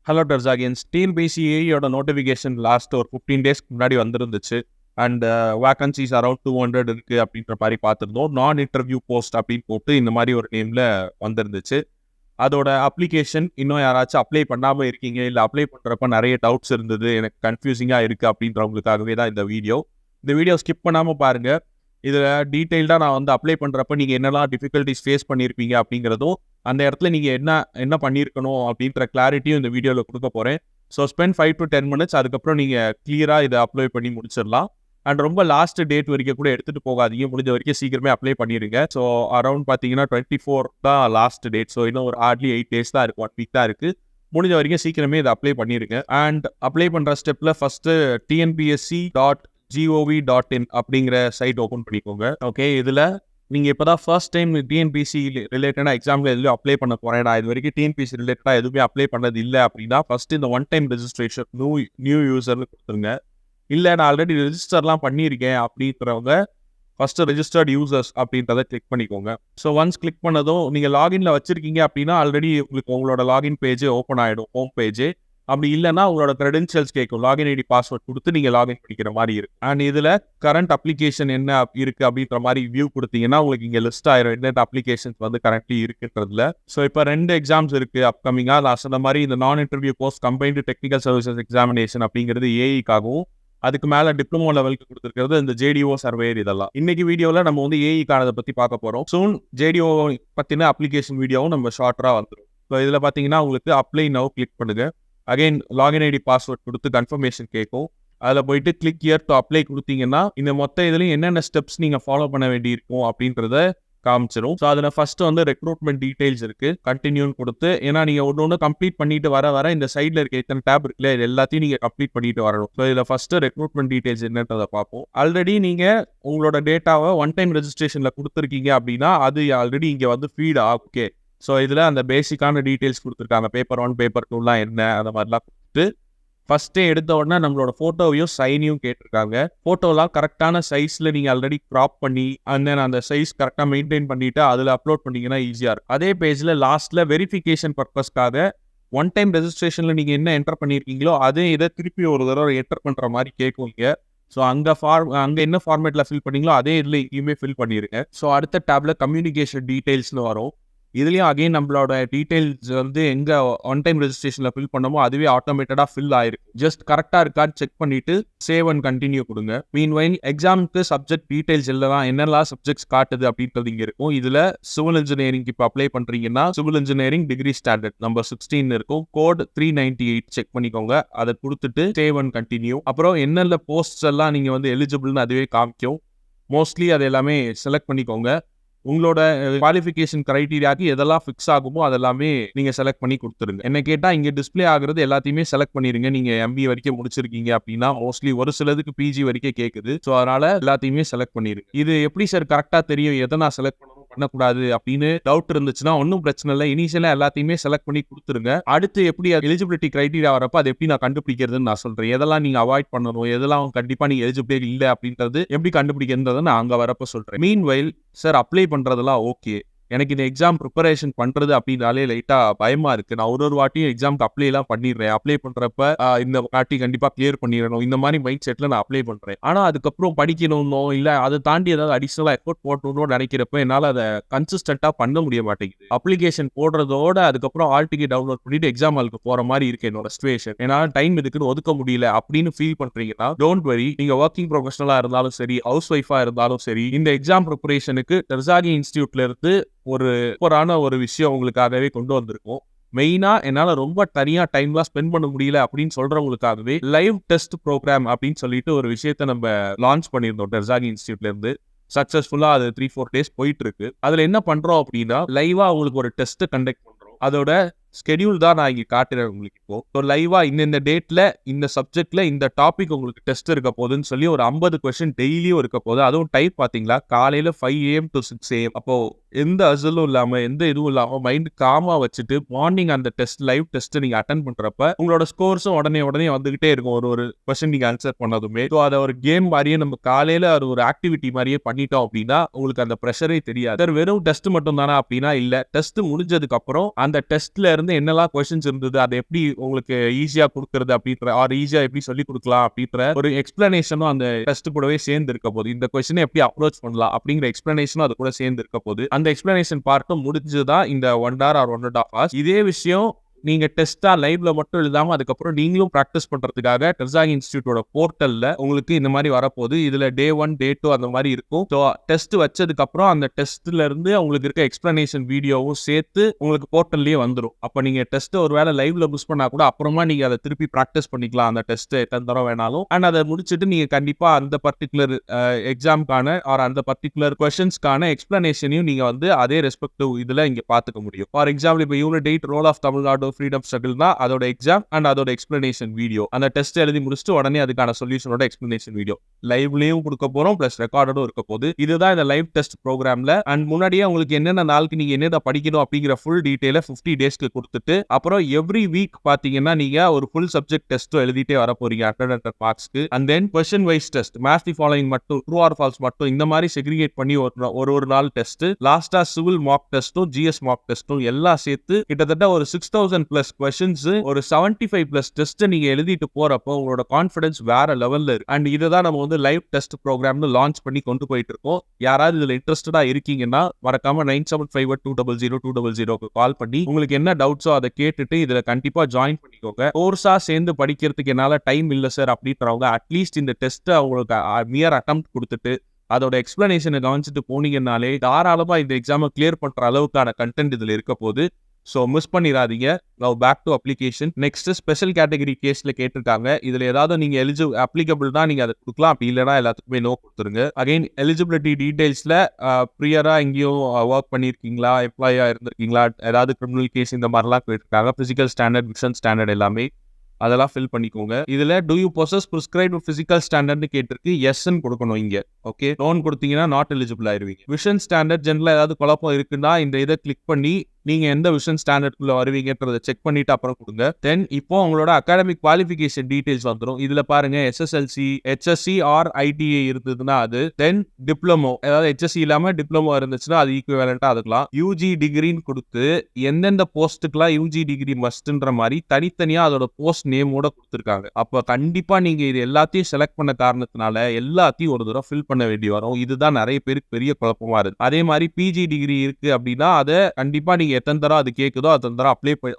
Hello டர்சாகியன்ஸ். டிஎன்பிசியோட notification last ஒரு 15 டேஸ்க்கு முன்னாடி வந்துருந்துச்சு. அண்ட் வேகன்சிஸ் அரௌண்ட் 200 இருக்கு அப்படின்ற மாதிரி பார்த்துருந்தோம். நான் இன்டர்வியூ போஸ்ட் அப்படின்னு போட்டு இந்த மாதிரி ஒரு நேமில் வந்துருந்துச்சு. அதோட அப்ளிகேஷன் இன்னும் யாராச்சும் அப்ளை பண்ணாமல் இருக்கீங்க, இல்லை அப்ளை பண்ணுறப்ப நிறைய டவுட்ஸ் இருந்தது, எனக்கு கன்ஃபியூசிங்காக இருக்குது அப்படின்றவங்களுக்காகவே தான் இந்த வீடியோ ஸ்கிப் பண்ணாமல் பாருங்கள். இதில் டீட்டெயில்டாக நான் வந்து அப்ளை பண்ணுறப்ப நீங்கள் என்னெல்லாம் டிஃபிகல்ட்டிஸ் ஃபேஸ் பண்ணியிருப்பீங்க அப்படிங்கிறதும், அந்த இடத்துல நீங்கள் என்ன பண்ணியிருக்கணும் அப்படின்ற கிளாரிட்டியும் இந்த வீடியோவில் கொடுக்க போகிறேன். So spend 5 to 10 minutes. அதுக்கப்புறம் நீங்கள் கிளியராக இதை அப்ளை பண்ணி முடிச்சிடலாம். அண்ட் ரொம்ப லாஸ்ட் டேட் வரைக்கும் கூட எடுத்துகிட்டு போகாதீங்க, முடிஞ்ச வரைக்கும் சீக்கிரமே அப்ளை பண்ணிடுங்க. ஸோ அரௌண்ட் பார்த்தீங்கன்னா 24 தான் லாஸ்ட் டேட். ஸோ இன்னும் ஒரு ஹார்ட்லி 8 days தான் இருக்குது, 1 week தான் இருக்குது. முடிஞ்ச வரைக்கும் சீக்கிரமே இதை அப்ளை பண்ணிடுங்க. அண்ட் அப்ளை பண்ணுற ஸ்டெப்பில் ஃபஸ்ட்டு tnpsc.gov.in அப்படிங்கிற சைட் ஓப்பன் பண்ணிக்கோங்க. ஓகே, இதில் நீங்கள் இப்போ தான் ஃபர்ஸ்ட் டைம் டிஎன்பிசி ரிலேட்டடாக எக்ஸாமில் எதுவும் அப்ளை பண்ண போகிறேன், நான் இது வரைக்கும் டிஎன்பிசி ரிலேட்டடாக எதுவுமே அப்ளை பண்ணது இல்லை அப்படின்னா ஃபஸ்ட்டு இந்த ஒன் டைம் ரெஜிஸ்ட்ரேஷன் நியூ யூசர்னு கொடுத்துருங்க. இல்லை நான் ஆல்ரெடி ரெஜிஸ்டர்லாம் பண்ணியிருக்கேன் அப்படின்றவங்க ஃபஸ்ட்டு ரெஜிஸ்டர்ட் யூசர்ஸ் அப்படின்றத கிளிக் பண்ணிக்கோங்க. ஸோ ஒன்ஸ் கிளிக் பண்ணதும் நீங்கள் லாகின்ல வச்சுருக்கீங்க அப்படின்னா ஆல்ரெடி உங்களுக்கு உங்களோட லாகின் பேஜ் ஓப்பன் ஆகிடும், ஹோம் பேஜ். அப்படி இல்லைன்னா உங்களோட கிரெடென்ஷியல்ஸ் கேட்கும், லாகின் ஐடி பாஸ்வேர்ட் கொடுத்து நீங்கள் லாகின் பண்ணிக்கிற மாதிரி இருக்கு. அண்ட் இதில் கரண்ட் அப்ளிகேஷன் என்ன இருக்குது அப்படின்ற மாதிரி வியூ கொடுத்தீங்கன்னா உங்களுக்கு இங்கே லிஸ்ட் ஆயிரும் என்னென்ன அப்ளிகேஷன்ஸ் வந்து கரண்ட்லி இருக்குன்றதுல. ஸோ இப்போ 2 எக்ஸாம்ஸ் இருக்குது அப்கமிங்காக. நான் சொன்ன மாதிரி இந்த நான் interview post combined technical services examination அப்படிங்கிறது ஏஇக்காகவும், அதுக்கு மேலே டிப்ளமோ லெவலுக்கு கொடுத்துருக்கிறது இந்த ஜேடிஓ சர்வேயர். இதெல்லாம் இன்னைக்கு வீடியோவில் நம்ம வந்து ஏஇக்கானதை பற்றி பார்க்க போகிறோம். சூன் ஜேடிஓ பற்றின அப்ளிகேஷன் வீடியோவும் நம்ம ஷார்ட்டாக வந்துடும். ஸோ இதில் பார்த்தீங்கன்னா உங்களுக்கு அப்ளை நவ் கிளிக் பண்ணுங்க. அகைன் லாகின் ஐடி பாஸ்வேர்ட் கொடுத்து கன்ஃபர்மேஷன் கேட்கும். அதில் போயிட்டு கிளிக் ஹியர் டு அப்ளை கொடுத்தீங்கன்னா இந்த மொத்த இதுலையும் என்னென்ன ஸ்டெப்ஸ் நீங்கள் ஃபாலோ பண்ண வேண்டியிருக்கும் அப்படின்றத காமிச்சிடும். ஸோ அதில் ஃபர்ஸ்ட் வந்து ரெக்ரூட்மெண்ட் டீடைல்ஸ் இருக்குது, கண்டினியூன்னு கொடுத்து, ஏன்னா நீங்கள் ஒன்று கம்ப்ளீட் பண்ணிட்டு வர இந்த சைடில் இருக்க எத்தனை டேப் இருக்குல்ல, இது எல்லாத்தையும் நீங்கள் கம்ப்ளீட் பண்ணிட்டு வரணும். ஸோ இதில் ஃபர்ஸ்ட் ரெக்ரூட்மெண்ட் டீடைல்ஸ் என்னன்றதை பார்ப்போம். ஆல்ரெடி நீங்கள் உங்களோட டேட்டாவை ஒன் டைம் ரெஜிஸ்ட்ரேஷனில் கொடுத்துருக்கீங்க அப்படின்னா அது ஆல்ரெடி இங்கே வந்து ஃபீட் ஆகும். ஓகே, ஸோ இதில் அந்த பேசிக்கான டீட்டெயில்ஸ் கொடுத்துருக்காங்க, பேப்பர் 1 பேப்பர் 2லாம் என்ன, அந்த மாதிரிலாம் கொடுத்துட்டு ஃபஸ்ட்டே எடுத்த உடனே நம்மளோட ஃபோட்டோவையும் சைனையும் கேட்டிருக்காங்க. ஃபோட்டோலாம் கரெக்டான சைஸில் நீங்கள் ஆல்ரெடி க்ராப் பண்ணி அந்த சைஸ் கரெக்டாக மெயின்டைன் பண்ணிவிட்டு அதில் அப்லோட் பண்ணிங்கன்னா ஈஸியாக இருக்கும். அதே பேஜில் லாஸ்ட்டில் வெரிஃபிகேஷன் பர்பஸ்க்காக ஒன் டைம் ரெஜிஸ்ட்ரேஷனில் நீங்கள் என்ன என்டர் பண்ணியிருக்கீங்களோ அதே இதை திருப்பி ஒரு தடவை என்டர் பண்ணுற மாதிரி கேட்குவீங்க. ஸோ அங்கே என்ன ஃபார்மேட்டில் ஃபில் பண்ணீங்களோ அதே இதில் இங்கேயுமே ஃபில் பண்ணிடுங்க. ஸோ அடுத்த டேப்ல கம்யூனிகேஷன் டீடைல்ஸ்னு வரும். இதுலேயும் அகைன் நம்மளோட டீடைல்ஸ் வந்து எங்கே ஒன் டைம் ரெஜிஸ்ட்ரேஷனில் ஃபில் பண்ணமோ அதுவே ஆட்டோமேட்டடாக ஃபில் ஆயிருக்கு. ஜஸ்ட் கரெக்டாக இருக்கான்னு செக் பண்ணிவிட்டு சேவ் அண்ட் கண்டினியூ கொடுங்க. மீன்வைல் எக்ஸாமுக்கு சப்ஜெக்ட் டீடைல்ஸ் எல்லாம் என்னெல்லாம் சப்ஜெக்ட்ஸ் காட்டுது அப்படின்றது இங்கே இருக்கும். இதில் சிவில் இன்ஜினியரிங் இப்போ அப்ளை பண்ணுறீங்கன்னா civil engineering degree standard number 16 இருக்கும், கோட் 398 செக் பண்ணிக்கோங்க. அதை கொடுத்துட்டு சேவ் அண்ட் கண்டினியூ. அப்புறம் என்னென்ன போஸ்ட்ஸ் எல்லாம் நீங்கள் வந்து எலிஜிபிள்னு அதுவே காமிக்கும். மோஸ்ட்லி அது எல்லாமே செலக்ட் பண்ணிக்கோங்க. உங்களோட குவாலிஃபிகேஷன் கிரைட்டீரியாவுக்கு எதெல்லாம் ஃபிக்ஸ் ஆகுமோ அதெல்லாமே நீங்கள் செலக்ட் பண்ணி கொடுத்துருங்க. என்ன கேட்டால் இங்கே டிஸ்பிளே ஆகுறது எல்லாத்தையுமே செலக்ட் பண்ணிடுங்க. நீங்கள் எம்பி வரைக்கும் முடிச்சிருக்கீங்க அப்படின்னா மோஸ்ட்லி ஒரு சிலதுக்கு பிஜி வரைக்கும் கேட்குது. ஸோ அதனால் எல்லாத்தையுமே செலக்ட் பண்ணிடுங்க. இது எப்படி சார் கரெக்டாக தெரியும் எதை நான் செலக்ட் பண்ணக்கூடாது அப்படின்னு டவுட் இருந்துச்சுன்னா ஒன்றும் பிரச்சனை இல்லை. இனிஷியலாக எல்லாத்தையுமே செலக்ட் பண்ணி கொடுத்துருங்க. அடுத்து எப்படி எலிஜிபிலிட்டி கிரைட்டீரியா வரப்போ அது எப்படி நான் கண்டுபிடிக்கிறதுன்னு நான் சொல்கிறேன். எதெல்லாம் நீங்கள் அவாய்ட் பண்ணணும், எதெல்லாம் கண்டிப்பாக நீங்கள் எலிஜிபிலிட்டி இல்லை அப்படின்றது எப்படி கண்டுபிடிக்கிறதை நான் அங்கே வரப்போ சொல்கிறேன். மீன்வைல் சார் அப்ளை பண்ணுறதெல்லாம் ஓகே, எனக்கு இந்த எக்ஸாம் ப்ரிப்பரேஷன் பண்ணுறது அப்படின்னாலே லைட்டாக பயமாக இருக்குது. நான் ஒரு வாட்டியும் எக்ஸாமுக்கு அப்ளைலாம் பண்ணிடுறேன். அப்ளை பண்ணுறப்ப இந்த வாட்டி கண்டிப்பாக கிளியர் பண்ணிடணும், இந்த மாதிரி மைண்ட் செட்டில் நான் அப்ளை பண்ணுறேன். ஆனால் அதுக்கப்புறம் படிக்கணும்னோ இல்லை அதை தாண்டி ஏதாவது அடிஷ்னலாக எஃபோர்ட் போட்டணும்னு நினைக்கிறப்ப என்னால் அதை கன்சிஸ்டண்ட்டாக பண்ண முடிய மாட்டேங்குது. அப்ளிகேஷன் போடுறதோட அதுக்கப்புறம் ஆல் டிக்கெட் டவுன்லோட் பண்ணிட்டு எக்ஸாம் ஹாலுக்கு போகிற மாதிரி இருக்கு என்னோட சிச்சுவேஷன். என்னால் டைம் இதுக்குன்னு ஒதுக்க முடியல அப்படின்னு ஃபீல் பண்ணுறீங்கன்னா டோன்ட் வரி. நீங்கள் ஒர்க்கிங் ப்ரொஃபஷனலாக இருந்தாலும் சரி, ஹவுஸ் ஒய்ஃபாக இருந்தாலும் சரி, இந்த எக்ஸாம் ப்ரிப்பரேஷனுக்கு டர்சாகி இன்ஸ்டியூட்ல இருந்து ஒரு சூப்பரான ஒரு விஷயம் உங்களுக்காகவே கொண்டு வந்திருக்கும். மெயினா என்னால் ரொம்ப தனியாக டைம்லாம் ஸ்பெண்ட் பண்ண முடியல அப்படின்னு சொல்றவங்களுக்காகவே லைவ் டெஸ்ட் ப்ரோக்ராம் அப்படின்னு சொல்லிட்டு ஒரு விஷயத்த நம்ம லான்ச் பண்ணியிருந்தோம் டர்சாகி இன்ஸ்டியூட்ல இருந்து. சக்சஸ்ஃபுல்லாக அது 3-4 days போயிட்டு இருக்கு. அதில் என்ன பண்றோம் அப்படின்னா லைவா உங்களுக்கு ஒரு டெஸ்ட் கண்டக்ட் பண்றோம். அதோட ஸ்கெடியூல் தான் நான் இங்கே காட்டுறேன் உங்களுக்கு. இப்போ லைவா இந்த டேட்ல இந்த சப்ஜெக்ட்ல இந்த டாபிக் உங்களுக்கு டெஸ்ட் இருக்க போகுதுன்னு சொல்லி ஒரு 50 கொஸ்டின் டெய்லியும் இருக்க போகுது. அதுவும் டைப் பார்த்தீங்களா, காலையில் 5 AM to 6 AM. அப்போ எந்த அசலும் இல்லாமல் எந்த இதுவும் இல்லாமல் மைண்ட் காமாக வச்சுட்டு மார்னிங் அந்த டெஸ்ட் லைவ் டெஸ்ட் நீங்கள் அட்டன் பண்ணுறப்ப உங்களோட ஸ்கோர்ஸும் உடனே வந்துகிட்டே இருக்கும். ஒரு கொஸ்டின் நீங்கள் ஆன்சர் பண்ணதுமே. ஸோ அதை ஒரு கேம் மாதிரியே நம்ம காலையில் அது ஒரு ஆக்டிவிட்டி மாதிரியே பண்ணிட்டோம் அப்படின்னா உங்களுக்கு அந்த ப்ரெஷரே தெரியாது. வெறும் டெஸ்ட் மட்டும் தானே அப்படின்னா இல்லை. டெஸ்ட் முடிஞ்சதுக்கு அப்புறம் அந்த டெஸ்ட்ல இருந்து என்னெல்லாம் கொஸ்டின்ஸ் இருந்தது, அதை எப்படி உங்களுக்கு ஈஸியா கொடுக்கறது அப்படின்ற ஆர் ஈஸியா எப்படி சொல்லி கொடுக்கலாம் அப்படின்ற ஒரு எக்ஸ்பிளனேஷனும் அந்த டெஸ்ட் கூடவே சேர்ந்து இருக்க போது. இந்த கொஸ்டினை எப்படி அப்ரோச் பண்ணலாம் அப்படிங்கிற எக்ஸ்பிளனேஷனும் அது கூட சேர்ந்து இருக்க போது. அந்த எக்ஸ்பிளனேஷன் பார்ட்டும் முடிஞ்சுதான் இந்த 1 hour or 1.5 hours. இதே விஷயம் நீங்க டெஸ்டா லைவ்ல மட்டும் எழுதாம அதுக்கப்புறம் நீங்களும் பிராக்டிஸ் பண்றதுக்காக டெர்சாகி இன்ஸ்டிடியூட்டோட போர்ட்டல்ல உங்களுக்கு இந்த மாதிரி வரப்போகுது. இதுல Day 1 Day 2 அந்த மாதிரி இருக்கும். ஸோ டெஸ்ட் வச்சதுக்கு அப்புறம் அந்த டெஸ்ட்ல இருந்து உங்களுக்கு இருக்க எக்ஸ்பிளனேஷன் வீடியோவும் சேர்த்து உங்களுக்கு போர்ட்டல்லயே வந்துடும். அப்ப நீங்க டெஸ்ட் ஒருவேளை லைவ்ல மிஸ் பண்ணா கூட அப்புறமா நீங்க அதை திருப்பி பிராக்டிஸ் பண்ணிக்கலாம் அந்த டெஸ்ட் எத்தனை தடவை வேணாலும். அண்ட் அதை முடிச்சுட்டு நீங்க கண்டிப்பா அந்த பர்டிகுலர் எக்ஸாம்கான ஆர் அந்த பர்டிகுலர் கொஸ்டின்ஸ்க்கான எக்ஸ்பிளனேஷனையும் நீங்க வந்து அதே ரெஸ்பெக்டிவ் இதுல இங்க பாத்துக்க முடியும். ஃபார் எக்ஸாம்பிள் இப்போ unit 8 role of Tamil Nadu freedom ஸ்ட்ரகிள்னா அதோட எக்ஸாம் அண்ட் அதோட எக்ஸ்பிளனேஷன் வீடியோ, அந்த டெஸ்ட் எழுதி முடிச்சுட்டு உடனே அதுக்கான சொல்யூஷனோட எக்ஸ்பிளனேஷன் வீடியோ லைவ்லயும் கொடுக்க போறோம், பிளஸ் ரெக்கார்டும் இருக்க போகுது. இதுதான் இந்த லைவ் டெஸ்ட் ப்ரோக்ராம்ல. அண்ட் முன்னாடியே உங்களுக்கு என்னென்ன நாளுக்கு நீங்க என்னென்ன படிக்கணும் அப்படிங்கிற ஃபுல் டீடைல 50 டேஸ்க்கு கொடுத்துட்டு அப்புறம் எவ்ரி வீக் பாத்தீங்கன்னா நீங்க ஒரு ஃபுல் சப்ஜெக்ட் டெஸ்ட்டும் எழுதிட்டே வர போறீங்க 100 மார்க்ஸ்க்கு. And then question wise test, maths the following மட்டும், ட்ரூ ஆர் ஃபால்ஸ் மட்டும், இந்த மாதிரி செக்ரிகேட் பண்ணி ஒரு நாள் டெஸ்ட், லாஸ்டா சிவில் மார்க் டெஸ்ட்டும் ஜிஎஸ் மார்க் டெஸ்ட்டும் எல்லாம் சேர்த்து கிட்டத்தட்ட ஒரு 6000 பிளஸ் கொஸ்டின்ஸ், ஒரு 75 பிளஸ் டெஸ்ட் நீங்க எழுதிட்டு போறப்போ உங்களோட கான்ஃபிடன்ஸ் வேற லெவல்ல இருக்கு. அண்ட் இதுதான் நம்ம வந்து லைவ் டெஸ்ட் ப்ரோக்ராம்னு லான்ச் பண்ணி கொண்டு போயிட்டு இருக்கோம். யாராவது இதுல இன்ட்ரெஸ்டடா இருக்கீங்கன்னா மறக்காம 9751200200 கால் பண்ணி உங்களுக்கு என்ன டவுட்ஸோ அதை கேட்டுட்டு இதுல கண்டிப்பா ஜாயின் பண்ணிக்கோங்க. கோர்ஸா சேர்ந்து படிக்கிறதுக்கு என்னால டைம் இல்ல சார் அப்படின்றவங்க அட்லீஸ்ட் இந்த டெஸ்ட் அவங்களுக்கு மியர் அட்டெம்ப்ட் கொடுத்துட்டு அதோட எக்ஸ்பிளனேஷனை கவனிச்சுட்டு போனீங்கன்னாலே தாராளமா இந்த எக்ஸாமை கிளியர் பண்ற அளவுக்கான கண்டென்ட் இதுல இருக்க போகுது. ஸோ மிஸ் பண்ணிடாதீங்க. Now back to application. Next special category கேஸ்ல கேட்டிருக்காங்க. இதுல ஏதாவது நீங்க அப்ளிகபிள் தான் நீங்க அதை கொடுக்கலாம், அப்படி இல்லைனா எல்லாத்துக்குமே நோ கொடுத்துருங்க. அகைன் எலிஜிபிலிட்டி டீடைல்ஸ்ல ப்ரியரா எங்கேயும் ஒர்க் பண்ணிருக்கீங்களா, எம்ப்ளாயா இருந்திருக்கீங்களா, ஏதாவது கிரிமினல் கேஸ் இந்த மாதிரிலாம் கேட்டிருக்காங்க. பிசிக்கல் ஸ்டாண்டர்ட், விஷன் ஸ்டாண்டர்ட் எல்லாமே அதெல்லாம் ஃபில் பண்ணிக்கோங்க. இதுல do you possess prescribed physical ஸ்டாண்டர்ட்னு கேட்டிருக்கு, எஸ்ன்னு கொடுக்கணும் இங்க. ஓகே, லோன் கொடுத்தீங்கன்னா நாட் எலிஜிபிள் ஆயிருவீங்க. விஷன் ஸ்டாண்டர்ட் ஜெனரலா ஏதாவது குழப்பம் இருக்குன்னா இந்த இதை கிளிக் பண்ணி நீங்க எந்த விஷன் ஸ்டாண்டர்ட்குள்ள வருவீங்கன்றதை செக் பண்ணிட்டு அப்புறம் கொடுங்க. தென் இப்போ உங்களோட அகாடமிக் குவாலிஃபிகேஷன் டீடைல்ஸ் வந்துடும். இதுல பாருங்க SSLC, HSC ஆர் ITA இருந்ததுன்னா அது, தென் டிப்ளமோ, அதாவது HSC இல்லாம டிப்ளமோ இருந்துச்சுன்னா அது ஈக்குவலண்டா அதுக்கலாம். UG டிகிரின்னு கொடுத்து எந்தெந்த போஸ்ட்டுக்குலாம் UG டிகிரி மஸ்ட்ன்ற மாதிரி தனித்தனியா அதோட போஸ்ட் நேமோட கொடுத்துருக்காங்க. அப்ப கண்டிப்பா நீங்க இது எல்லாத்தையும் செலக்ட் பண்ண காரணத்தினால எல்லாத்தையும் ஒரு தடவை ஃபில் பண்ண வேண்டி வரும். இதுதான் நிறைய பேருக்கு பெரிய குழப்பமா இருக்கு. அதே மாதிரி PG டிகிரி இருக்கு அப்படின்னா அதை கண்டிப்பா நீங்க எத்தனை தரம் அது கேக்குதோ அத்தனை தரம்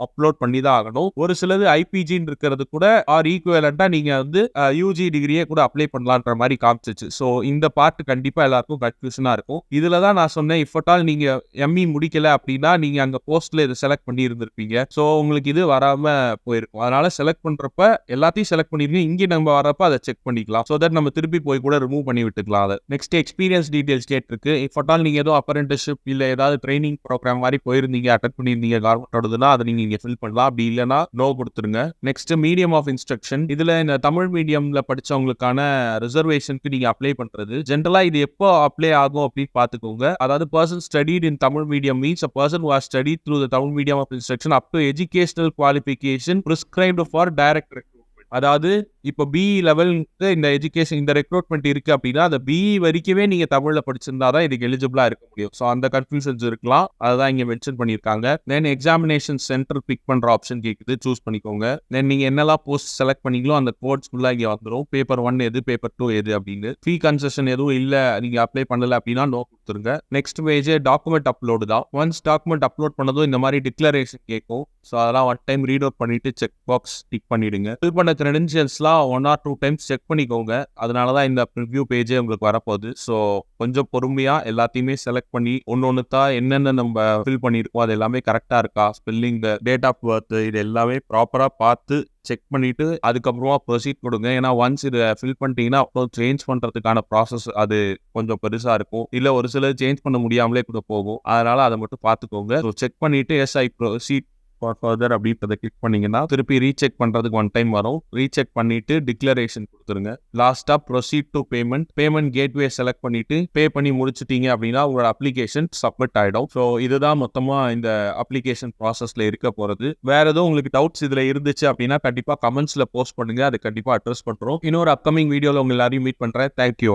அப்லோட் பண்ணி தான் ஆகணும். ஒரு சிலது IPGன்னு இருக்கிறது கூட ஆர் ஈக்குவலண்டா நீங்க வந்து UG டிகிரியே கூட அப்ளை பண்ணலான்ற மாதிரி காமிச்சிச்சு. ஸோ இந்த பார்ட் கண்டிப்பா எல்லாருக்கும் கன்ஃபியூஷனா இருக்கும். இதுலதான் நான் சொன்னேன், இஃப் அட் ஆல் நீங்க ME முடிக்கல அப்படின்னா நீங்க அங்க போஸ்ட்ல இதை செலக்ட் பண்ணி இருந்திருப்பீங்க. ஸோ உங்களுக்கு இது வராம போயிருக்கும். அதனால செலக்ட் பண்றப்ப எல்லாத்தையும் செலக்ட் பண்ணிருக்கீங்க, இங்க நம்ம வரப்ப அதை செக் பண்ணிக்கலாம். ஸோ தட் நம்ம திருப்பி போய் கூட ரிமூவ் பண்ணி விட்டுக்கலாம். அதை நெக்ஸ்ட் எக்ஸ்பீரியன்ஸ் டீடைல்ஸ் கேட்டிருக்கு. இஃப் அட் ஆல் நீங்க ஏதோ அப்ரெண்டிஸ்ஷிப் இல்ல ஏதாவது ட்ரைனிங் ப்ரோக்ராம் மாதிரி போயிருந்தீங்க, அட்டெண்ட் பண்ணிருந்தீங்க கவர்மெண்டோடதுன்னா அதை நீங்க இங்க ஃபில் பண்ணலாம், அப்படி இல்லைன்னா நோ கொடுத்துருங்க. Next medium of instruction. இதுல இந்த தமிழ் மீடியம்ல படிச்சவங்களுக்கான ரிசர்வேஷனுக்கு நீங்க அப்ளை பண்றது ஜென்ரலா இது எப்போ அப்ளை ஆகும் அப்படின்னு பாத்துக்கோங்க. அதாவது person studied in Tamil medium means a person who has studied through the Tamil medium of instruction up to educational qualification prescribed for direct recruitment. அதாவது இப்போ BE லெவலுக்கு இந்த எஜுகேஷன் இந்த ரெக்ரூட்மெண்ட் இருக்கு அப்படின்னா அந்த BE வரைக்குமே நீங்க தமிழ்ல படிச்சிருந்தா தான் இதுக்கு எலிஜிபிளா இருக்க முடியும். ஸோ அந்த கன்ஃபியூஷன்ஸ் இருக்கலாம், அதுதான் இங்க மென்ஷன் பண்ணியிருக்காங்க. தென் எக்ஸாமினேஷன் சென்டர் பிக் பண்ற ஆப்ஷன் கேக்குது, சூஸ் பண்ணிக்கோங்க. தென் நீங்க என்னெல்லாம் போஸ்ட் செலக்ட் பண்ணீங்களோ அந்த கோட்ஸ் ஃபுல்லா இங்க வந்துடும். பேப்பர் 1 எது, பேப்பர் 2 எது அப்படின்னு. ஃபீ கன்செஷன் எதுவும் இல்ல, நீங்க அப்ளை பண்ணல அப்படின்னா நோ கொடுத்துருங்க. நெக்ஸ்ட் பேஜ் டாக்குமெண்ட் அப்லோடு தான். ஒன்ஸ் டாக்குமெண்ட் அப்லோட் பண்ணதும் இந்த மாதிரி டிக்ளரேஷன் கேட்கும். ஸோ அதெல்லாம் ஒன் டைம் ரீட் அவுட் பண்ணிட்டு செக் பாக்ஸ் டிக் பண்ணிடுங்க. ஃபில் பண்ண கிரெடென்ஷியல்ஸ்லாம் 1 or 2 டைம்ஸ் செக் பண்ணிக்கோங்க. அதனாலதான் இந்த ப்ரிவ்யூ பேஜே உங்களுக்கு வரப்போகுது. ஸோ கொஞ்சம் பொறுமையா எல்லாத்தையுமே செலக்ட் பண்ணி ஒன்னு தான் என்னென்ன நம்ம ஃபில் பண்ணிருக்கோம் அது எல்லாமே கரெக்டா இருக்கா, ஸ்பெல்லிங், டேட் ஆஃப் பர்த், இது எல்லாமே ப்ராப்பரா பார்த்து செக் பண்ணிட்டு அதுக்கப்புறமா ப்ரொசீட் கொடுங்க. ஏன்னா ஒன்ஸ் இதை ஃபில் பண்ணிட்டீங்கன்னா அப்புறம் சேஞ்ச் பண்றதுக்கான ப்ராசஸ் அது கொஞ்சம் பெருசா இருக்கும், இல்ல ஒரு சிலர் சேஞ்ச் பண்ண முடியாமலே கூட போகும். அதனால அதை மட்டும் பார்த்துக்கோங்க. செக் பண்ணிட்டு yes I proceed for further அப்படின்றத கிளிக் பண்ணீங்கன்னா திருப்பி ரீசெக் பண்றதுக்கு 1 டைம் வரும். ரீசெக் பண்ணிட்டு டிக்ளரேஷன் கொடுத்துருங்க. லாஸ்டா proceed to payment gateway select பண்ணிட்டு பே பண்ணி முடிச்சிட்டீங்க அப்படின்னா உங்களோட அப்ளிகேஷன் சப்மிட் ஆயிடும். ஸோ இதுதான் மொத்தமா இந்த அப்ளிகேஷன் ப்ராசஸ்ல இருக்க போறது. வேற ஏதோ உங்களுக்கு டவுட்ஸ் இதுல இருந்துச்சு அப்படின்னா கண்டிப்பா கமெண்ட்ஸ்ல போஸ்ட் பண்ணுங்க, அதை கண்டிப்பா அட்ரஸ் பண்றோம். இன்னொரு அப்கமிங் வீடியோல உங்க எல்லாரையும் மீட் பண்றேன். தேங்க்யூ.